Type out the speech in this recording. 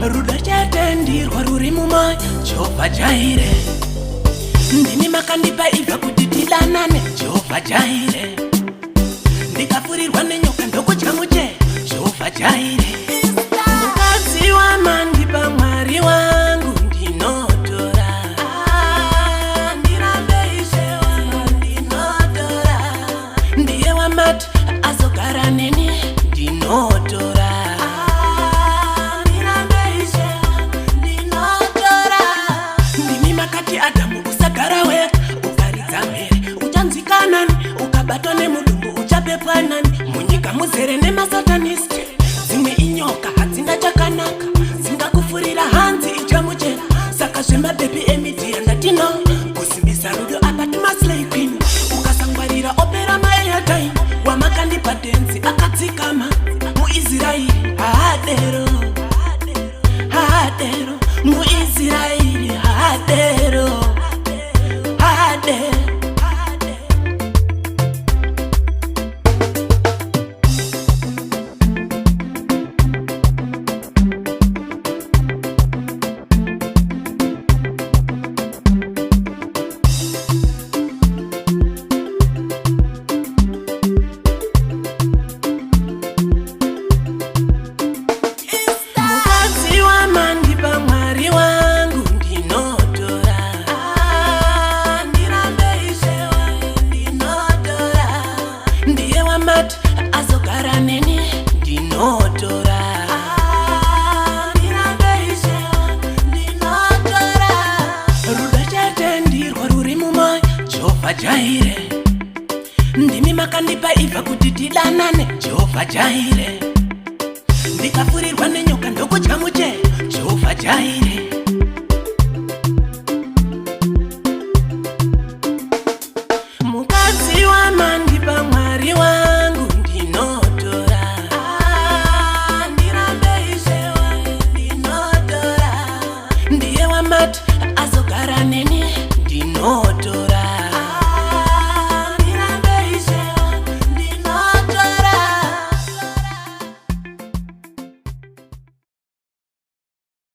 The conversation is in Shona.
ruda chatendirwa ruri mumoyo Jehovha Jaire. Ndini makandipa ibva kuti tidanane Jehovha Jaire. Ndikafurirwa nenyoka ndokudya muche Jehovha Jaire. Mukadzi wamandipa Mwari wangu ndinotora. Ndirambe Ishe wangu ndinotora. Ndiye wamati azogara neni ndinotora. Adamu usagara weka ukaridza mhere uchanzika nani ukabatwa nemudumbu uchapepwa nani munyika muzere nemasatanist dzimwe inyoka hadzina chakanaka dzingakufurira hanzi ichamuchena saka zvemabhepi emidiya ndatino kusimbisa rudo apa timaslay queen ukasangwarira opera maeyatime wamakandipa denzi akadzikama muisraeri haadero muisraeri haadero. Azogara neni ndinotora. Ruda chatendirwa ruri mumoyo Jehovha Jaire. Ndimi makandipa ibva kuti tidanane Jehovha Jaire. Ndikafurirwa nenyoka ndokudya muche Jehovha Jaire.